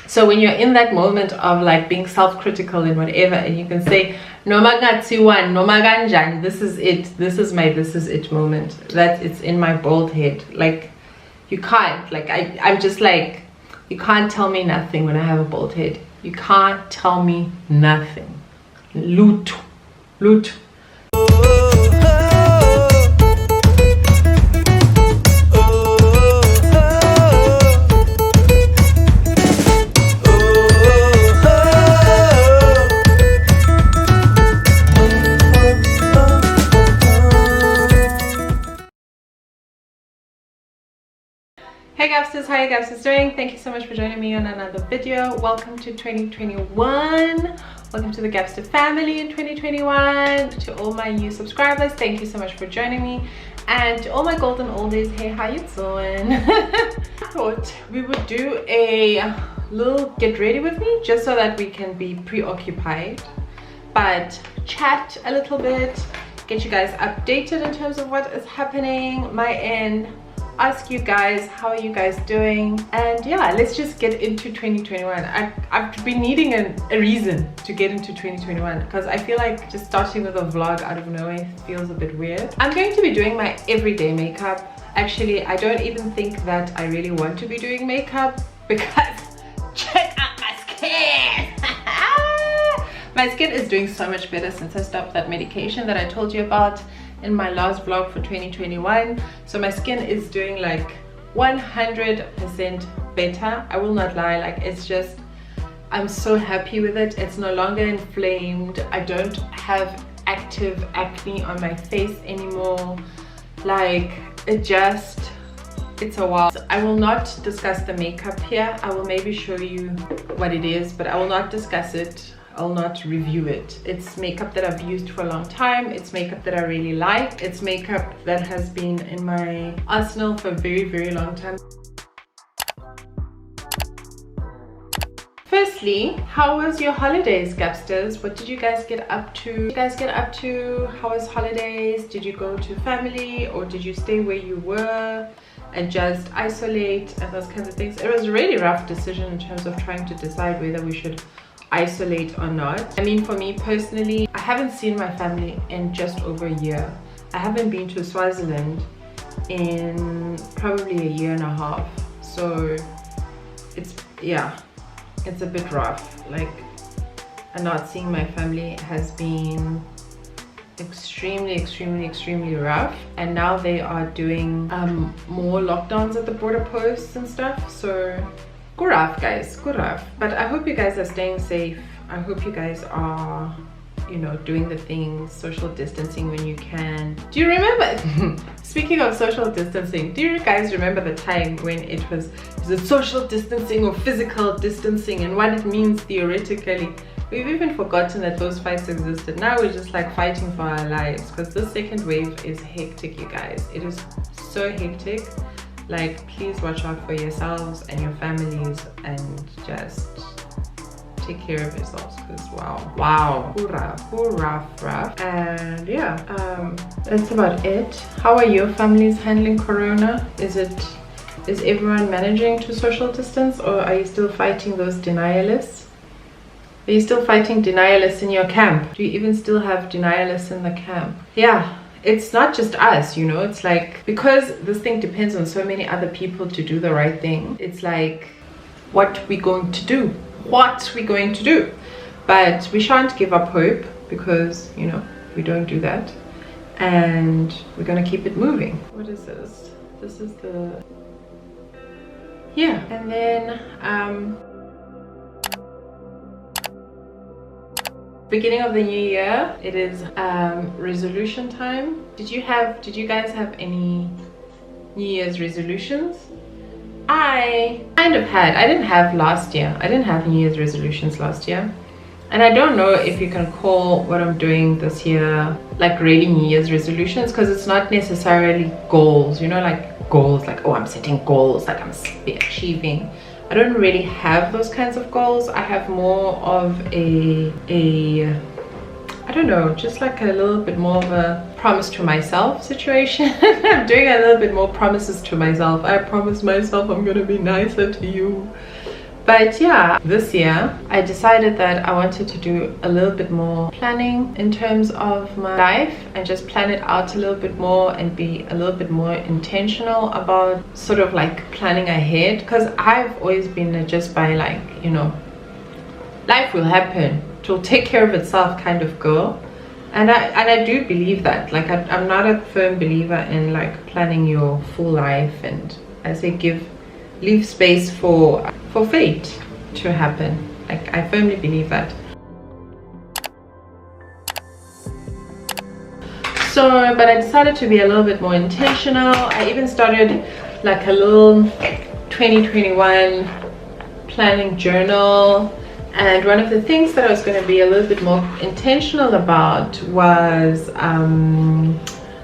So when you're in that moment of like being self-critical and whatever, and you can say noma kungathiwani, noma kanjani, this is it, this is it moment, that it's in my bald head. Like you can't, like I'm just like, you can't tell me nothing when I have a bald head. You can't tell me nothing. Loot. Hey Gapsters, how are you Gapsters doing? Thank you so much for joining me on another video. Welcome to 2021. Welcome to the Gapster family in 2021. To all my new subscribers, thank you so much for joining me. And to all my golden oldies, hey, how you doing? I thought we would do a little get ready with me, just so that we can be preoccupied, but chat a little bit, get you guys updated in terms of what is happening my end, ask you guys how are you guys doing, and yeah, let's just get into 2021. I've been needing a reason to get into 2021 because I feel like just starting with a vlog out of nowhere feels a bit weird. I'm going to be doing my everyday makeup. Actually, I don't even think that I really want to be doing makeup because check out my skin. My skin is doing so much better since I stopped that medication that I told you about in my last vlog for 2021. So my skin is doing like 100% better. I will not lie, like it's just, I'm so happy with it. It's no longer inflamed. I don't have active acne on my face anymore. Like it's a while. I will not discuss the makeup here. I will maybe show you what it is, but I will not discuss it. I'll not review it. It's makeup that I've used for a long time. It's makeup that I really like. It's makeup that has been in my arsenal for a very long time. Firstly, how was your holidays, Gapsters? What did you guys get up to? How was holidays? Did you go to family or did you stay where you were and just isolate and those kinds of things? It was a really rough decision in terms of trying to decide whether we should isolate or not. I mean, for me personally, I haven't seen my family in just over a year. I haven't been to Swaziland in probably a year and a half. So it's a bit rough. Like, and not seeing my family has been extremely rough. And now they are doing more lockdowns at the border posts and stuff. So go rough, guys, go rough. But I hope you guys are staying safe. I hope you guys are, you know, doing the things, social distancing when you can. Do you remember, speaking of social distancing, do you guys remember the time when it was, is it social distancing or physical distancing and what it means theoretically? We've even forgotten that those fights existed. Now we're just like fighting for our lives because this second wave is hectic, you guys. It is so hectic. Like, please watch out for yourselves and your families and just take care of yourselves because wow, rough. And yeah, that's about it. How are your families handling corona? Is everyone managing to social distance, or are you still fighting those denialists? Are you still fighting denialists in your camp? Do you even still have denialists in the camp? Yeah. It's not just us, you know, it's like, because this thing depends on so many other people to do the right thing. It's like, what we going to do? But we shan't give up hope because, you know, we don't do that. And we're gonna keep it moving. What is this? This is the, yeah. And then, beginning of the new year, it is resolution time. Did you guys have any New Year's resolutions? I kind of had. I didn't have last year. I didn't have New Year's resolutions last year. And I don't know if you can call what I'm doing this year like really New Year's resolutions, because it's not necessarily goals, you know, like goals, like, oh, I'm setting goals, like I'm achieving. I don't really have those kinds of goals. I have more of a I don't know, just like a little bit more of a promise to myself situation. I'm doing a little bit more promises to myself. I promise myself I'm gonna be nicer to you. But yeah, this year I decided that I wanted to do a little bit more planning in terms of my life and just plan it out a little bit more and be a little bit more intentional about sort of like planning ahead, because I've always been just by like, you know, life will happen, it will take care of itself kind of girl. And I do believe that. Like I'm not a firm believer in like planning your full life, and I say leave space for fate to happen. Like I firmly believe that. So, but I decided to be a little bit more intentional. I even started like a little 2021 planning journal. And one of the things that I was going to be a little bit more intentional about was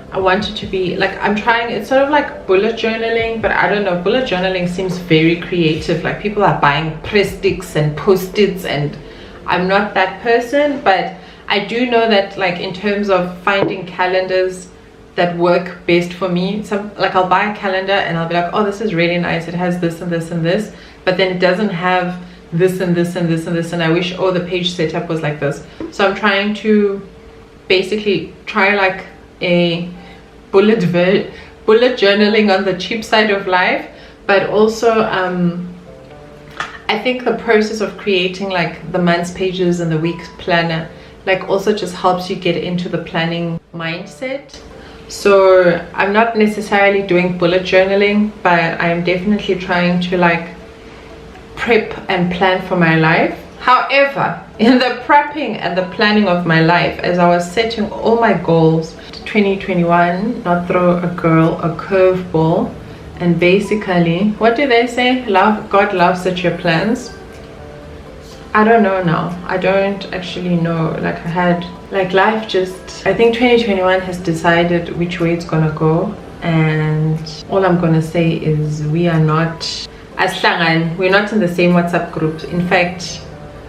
I wanted to be like, I'm trying, it's sort of like bullet journaling, but I don't know, bullet journaling seems very creative. Like people are buying press sticks and post-its, and I'm not that person. But I do know that like in terms of finding calendars that work best for me, like I'll buy a calendar and I'll be like, oh, this is really nice, it has this and this and this, but then it doesn't have this and this and this and this, and I wish the page setup was like this. So I'm trying to basically try like a bullet journaling on the cheap side of life, but also I think the process of creating like the month's pages and the week's planner like also just helps you get into the planning mindset. So I'm not necessarily doing bullet journaling, but I am definitely trying to like prep and plan for my life. However, in the prepping and the planning of my life, as I was setting all my goals, 2021, not throw a girl a curveball, and basically, what do they say? God laughs at your plans. I don't know now. I don't actually know. Like I had, like life just, I think 2021 has decided which way it's gonna go, and all I'm gonna say is we are not we're not in the same WhatsApp group. In fact,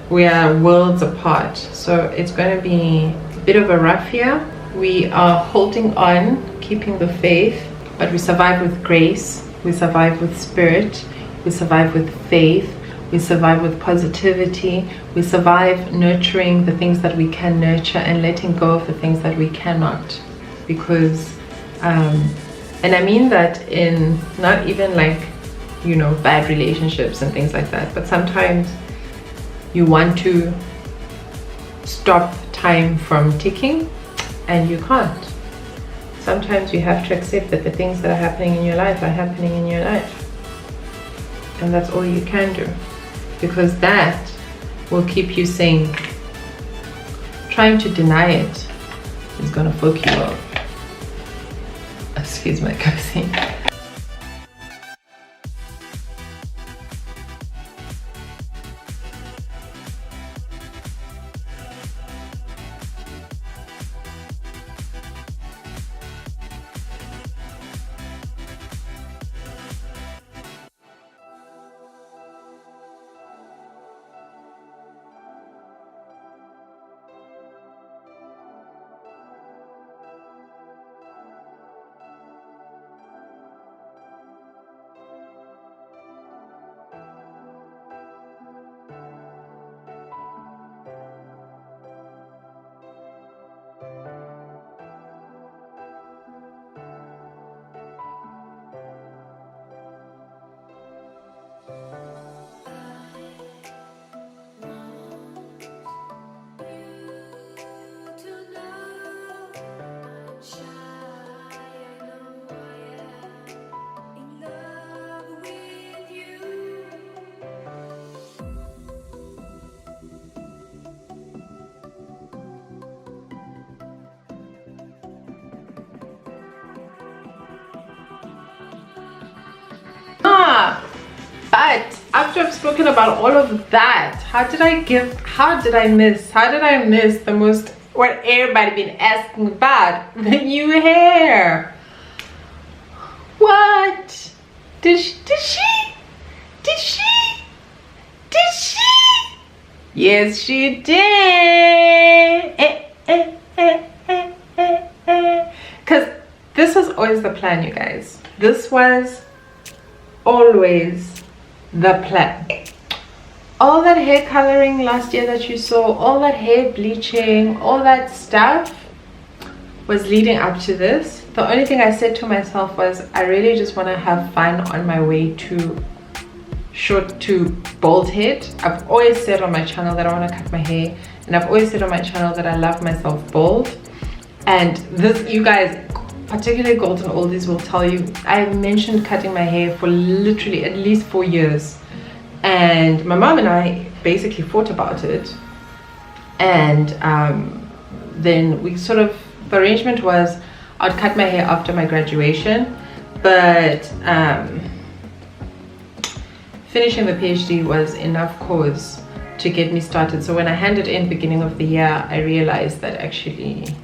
we are worlds apart. So it's going to be a bit of a rough year. We are holding on, keeping the faith, but we survive with grace, we survive with spirit, we survive with faith, we survive with positivity, we survive nurturing the things that we can nurture and letting go of the things that we cannot. Because and I mean that in not even like, you know, bad relationships and things like that, but sometimes you want to stop time from ticking and you can't. Sometimes you have to accept that the things that are happening in your life are happening in your life, and that's all you can do, because that will keep you sane. Trying to deny it is gonna fuck you up. Excuse my cursing. But after I've spoken about all of that, how did I miss the most, what everybody been asking about, the new hair? What? Did she? Yes, she did. Because this was always the plan, you guys. This was always the plan. all that hair coloring last year that you saw, all that hair bleaching, all that stuff was leading up to this. The only thing I said to myself was, I really just want to have fun on my way to short to bald head. I've always said on my channel that I want to cut my hair, and I've always said on my channel that I love myself bald. And this, you guys, particularly golden oldies, will tell you, I mentioned cutting my hair for literally at least 4 years, and my mom and I basically fought about it. And then we sort of, the arrangement was I'd cut my hair after my graduation, but finishing the PhD was enough cause to get me started. So when I handed in beginning of the year, I realized that actually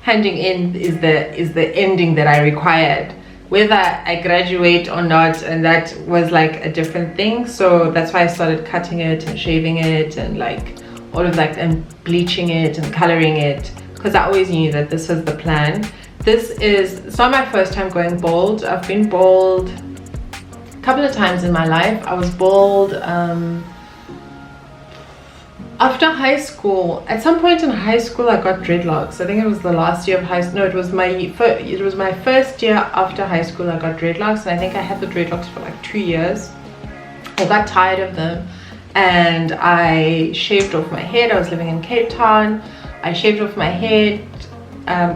handing in is the ending that I required, whether I graduate or not, and that was like a different thing. So that's why I started cutting it and shaving it and like all of that, and bleaching it and coloring it, because I always knew that this was the plan. It's not my first time going bald. I've been bald a couple of times in my life. I was bald after high school. At some point in high school I got dreadlocks. I think it was the last year of high school. No, it was my first year after high school I got dreadlocks, and I think I had the dreadlocks for like 2 years. I got tired of them and I shaved off my head. I was living in Cape Town. I shaved off my head,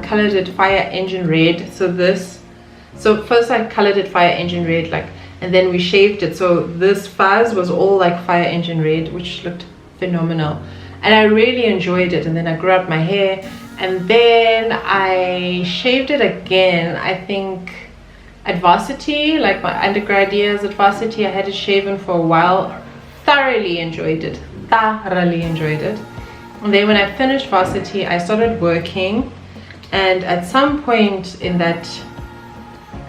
colored it fire engine red. So first I colored it fire engine red, like, and then we shaved it. So this fuzz was all like fire engine red, which looked phenomenal, and I really enjoyed it. And then I grew out my hair, and then I shaved it again, I think at varsity, like my undergrad years at varsity. I had it shaven for a while, thoroughly enjoyed it. And then when I finished varsity, I started working, and at some point in that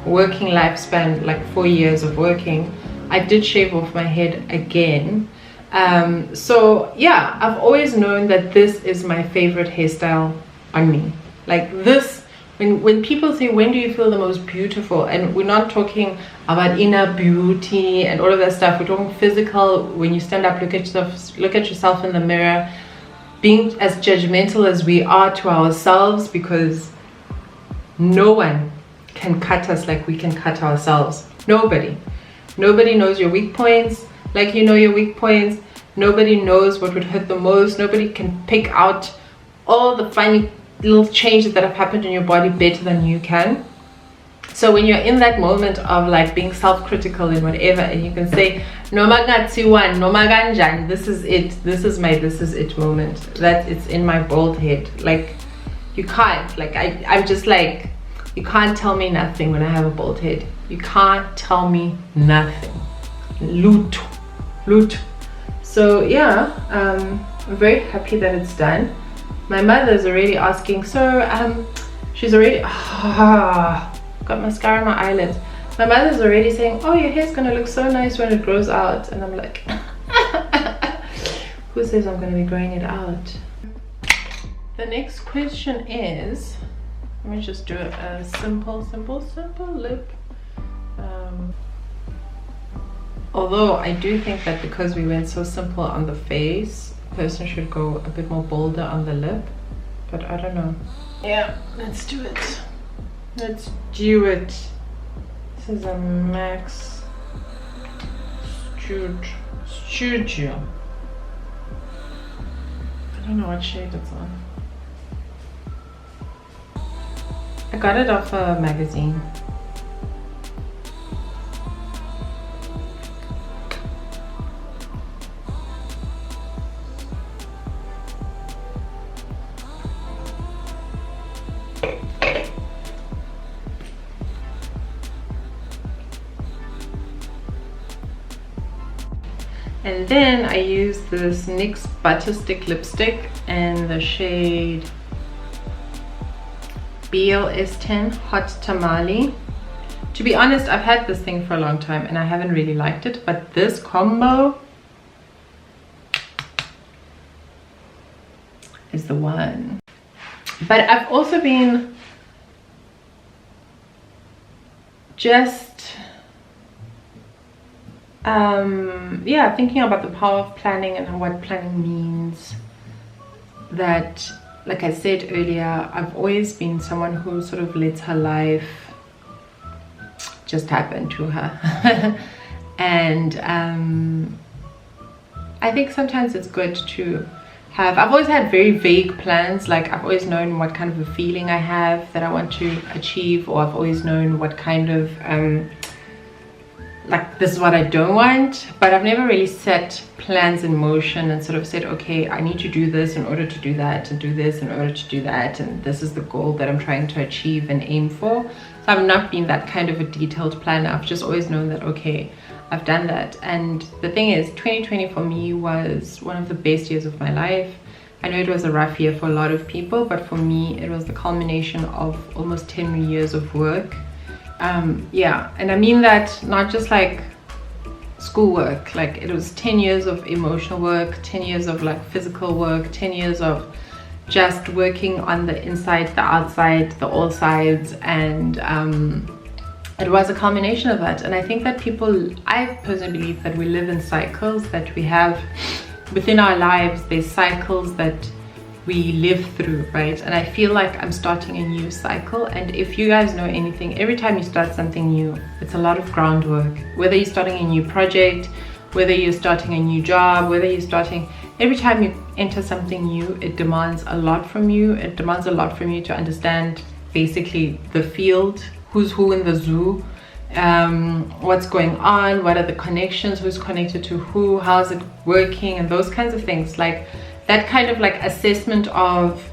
working lifespan, like 4 years of working, I did shave off my head again. So yeah, I've always known that this is my favorite hairstyle on me. Like this, when people say, when do you feel the most beautiful, and we're not talking about inner beauty and all of that stuff, we're talking physical. When you stand up, look at yourself in the mirror, being as judgmental as we are to ourselves, because no one can cut us like we can cut ourselves. Nobody knows your weak points like you know your weak points. Nobody knows what would hurt the most. Nobody can pick out all the funny little changes that have happened in your body better than you can. So when you're in that moment of like being self-critical and whatever, and you can say, Noma Gatsiwan, Noma Ganjan, this is it, this is it moment, that it's in my bald head. Like, you can't, like, I'm just like, you can't tell me nothing when I have a bald head. You can't tell me nothing. Loot. So yeah, I'm very happy that it's done. My mother's already asking, so she's already got mascara on my eyelids. My mother's already saying, oh, your hair's gonna look so nice when it grows out. And I'm like, who says I'm gonna be growing it out? The next question is, let me just do a simple lip. Although I do think that because we went so simple on the face, the person should go a bit more bolder on the lip, but I don't know. Yeah, let's do it. This is a Max Studio. I don't know what shade it's on. I got it off a magazine. And then I use this NYX Butter Stick lipstick in the shade BLS10 Hot Tamale. To be honest, I've had this thing for a long time and I haven't really liked it, but this combo is the one. But I've also been just yeah, thinking about the power of planning and what planning means, that, like I said earlier, I've always been someone who sort of lets her life just happen to her. And I think sometimes it's good to have, I've always had very vague plans, like I've always known what kind of a feeling I have that I want to achieve, or I've always known what kind of like this is what I don't want, but I've never really set plans in motion and sort of said, okay, I need to do this in order to do that, and do this in order to do that, and this is the goal that I'm trying to achieve and aim for. So I've not been that kind of a detailed planner. I've just always known that, okay, I've done that. And the thing is, 2020 for me was one of the best years of my life. I know it was a rough year for a lot of people, but for me it was the culmination of almost 10 years of work. Yeah, and I mean that not just like schoolwork, like it was 10 years of emotional work, 10 years of like physical work, 10 years of just working on the inside, the outside, the all sides, and it was a culmination of that. And I think that I personally believe that we live in cycles, that we have within our lives, there's cycles that we live through, right? And I feel like I'm starting a new cycle. And if you guys know anything, every time you start something new, it's a lot of groundwork. Whether you're starting a new project, whether you're starting a new job, whether you're starting, every time you enter something new, it demands a lot from you. It demands a lot from you to understand basically the field, who's who in the zoo, what's going on, what are the connections, who's connected to who, how's it working, and those kinds of things. Like that kind of like assessment of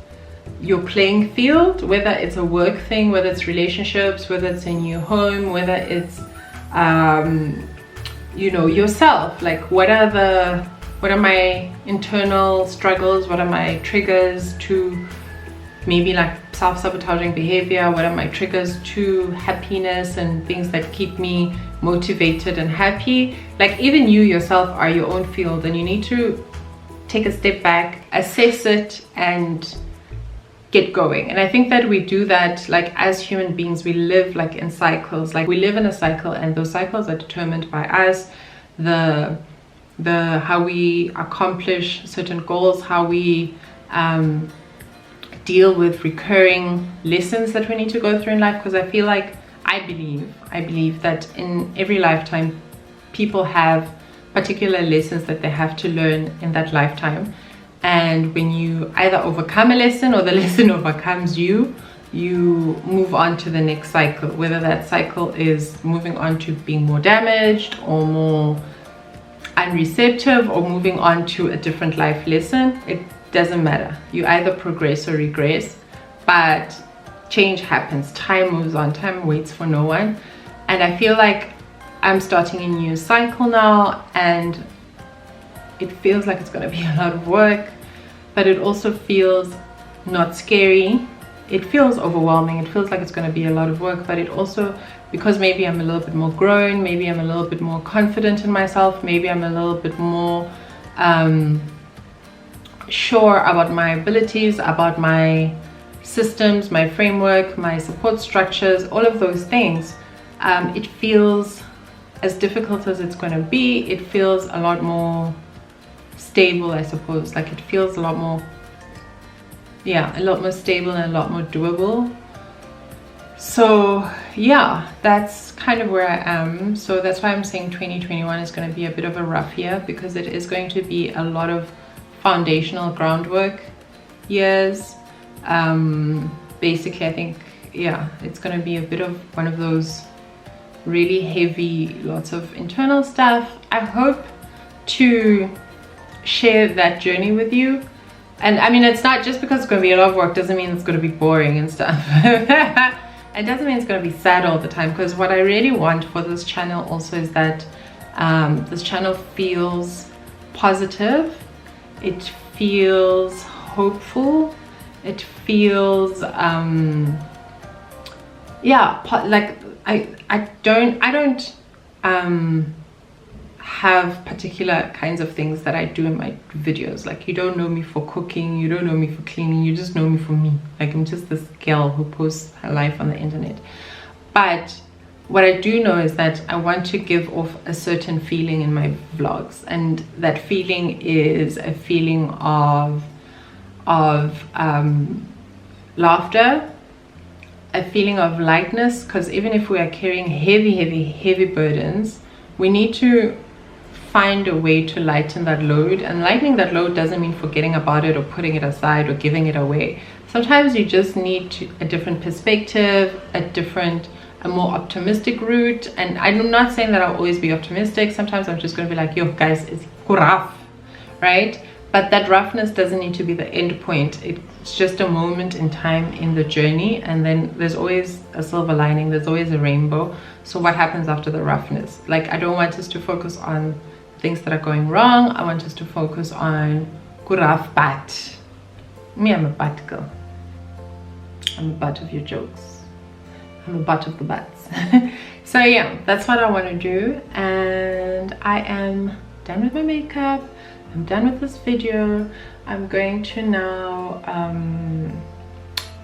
your playing field, whether it's a work thing, whether it's relationships, whether it's a new home, whether it's you know, yourself, like what are my internal struggles, what are my triggers to maybe like self-sabotaging behavior, what are my triggers to happiness and things that keep me motivated and happy. Like even you yourself are your own field, and you need to take a step back, assess it, and get going. And I think that we do that, like as human beings, we live like in cycles. Like we live in a cycle, and those cycles are determined by us, how we accomplish certain goals, how we deal with recurring lessons that we need to go through in life. Because I feel like I believe that in every lifetime people have particular lessons that they have to learn in that lifetime, and when you either overcome a lesson or the lesson overcomes you, you move on to the next cycle, whether that cycle is moving on to being more damaged or more unreceptive, or moving on to a different life lesson. It doesn't matter, you either progress or regress, but change happens, time moves on, time waits for no one. And I feel like I'm starting a new cycle now, and it feels like it's going to be a lot of work, but it also feels not scary. It feels overwhelming, it feels like it's going to be a lot of work, but it also, because maybe I'm a little bit more grown, maybe I'm a little bit more confident in myself, maybe I'm a little bit more sure about my abilities, about my systems, my framework, my support structures, all of those things. It feels, as difficult as it's going to be, it feels a lot more stable, I suppose. Like it feels a lot more, yeah, a lot more stable and a lot more doable. So yeah, that's kind of where I am. So that's why I'm saying 2021 is going to be a bit of a rough year, because it is going to be a lot of foundational groundwork years. Basically, I think, yeah, it's going to be a bit of one of those really heavy, lots of internal stuff. I hope to share that journey with you. And I mean, it's not just because it's going to be a lot of work doesn't mean it's going to be boring and stuff. It doesn't mean it's going to be sad all the time, because what I really want for this channel also is that this channel feels positive, it feels hopeful, it feels yeah, like I don't have particular kinds of things that I do in my videos. Like, you don't know me for cooking, you don't know me for cleaning, you just know me for me. Like, I'm just this girl who posts her life on the internet. But what I do know is that I want to give off a certain feeling in my vlogs, and that feeling is a feeling of laughter, a feeling of lightness, because even if we are carrying heavy burdens, we need to find a way to lighten that load. And lightening that load doesn't mean forgetting about it or putting it aside or giving it away. Sometimes you just need a different perspective, a more optimistic route. And I'm not saying that I'll always be optimistic. Sometimes I'm just going to be like, yo guys, it's rough, right? But that roughness doesn't need to be the end point. It's just a moment in time in the journey, and then there's always a silver lining, there's always a rainbow. So what happens after the roughness? Like, I don't want us to focus on things that are going wrong. I want us to focus on kuraf bat. Me, I'm a bat girl. I'm a butt of your jokes. I'm a butt of the butts. So yeah, that's what I want to do. And I am done with my makeup. I'm done with this video. I'm going to now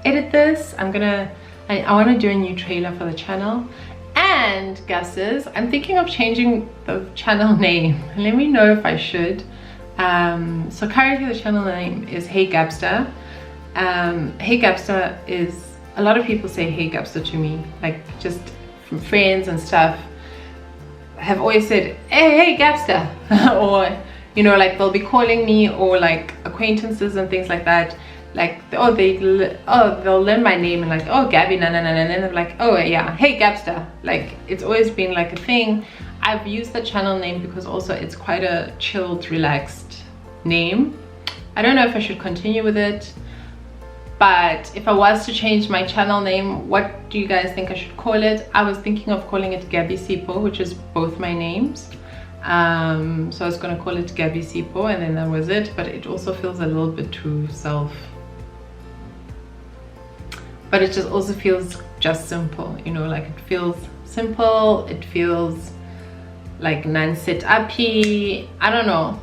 edit this. I want to do a new trailer for the channel. And guesses, I'm thinking of changing the channel name. Let me know if I should. So currently the channel name is Hey Gabster. Hey Gabster is, a lot of people say Hey Gabster to me, like just from friends and stuff have always said hey Gabster or you know, like they'll be calling me, or like acquaintances and things like that, like they'll learn my name and like, oh Gabby, and then they're like, oh yeah, hey Gabster. Like, it's always been like a thing. I've used the channel name because also it's quite a chilled, relaxed name. I don't know if I should continue with it, but if I was to change my channel name, what do you guys think I should call it? I was thinking of calling it Gabby Sipo, which is both my names. So I was gonna call it Gabby Sipo, and then that was it. But it also feels a little bit too but it just also feels just simple, you know, like it feels simple, it feels like non-set uppy. I don't know.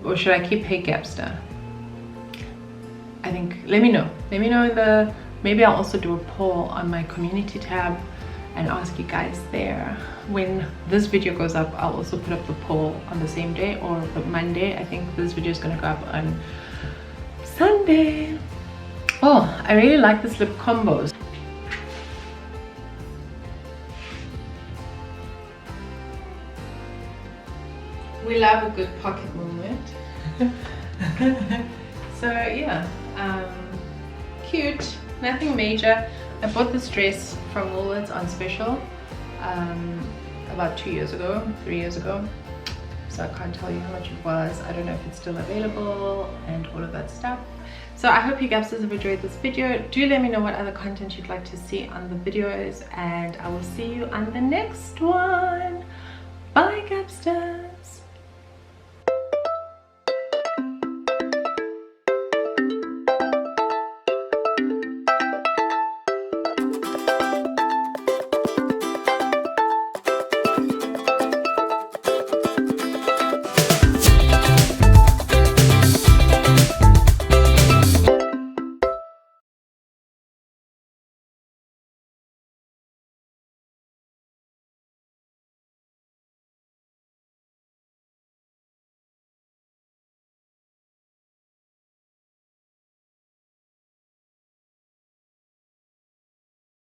Or should I keep Hey Gabster? I think, let me know in the, maybe I'll also do a poll on my community tab and ask you guys there. When this video goes up, I'll also put up the poll on the same day, or Monday. I think this video is gonna go up on Sunday. Oh, I really like this lip combos. We love a good pocket moment. So yeah, cute, nothing major. I bought this dress from Woolworths on special about 3 years ago, so I can't tell you how much it was. I don't know if it's still available and all of that stuff. So I hope you Gabsters have enjoyed this video. Do let me know what other content you'd like to see on the videos, and I will see you on the next one. Bye Gabsters.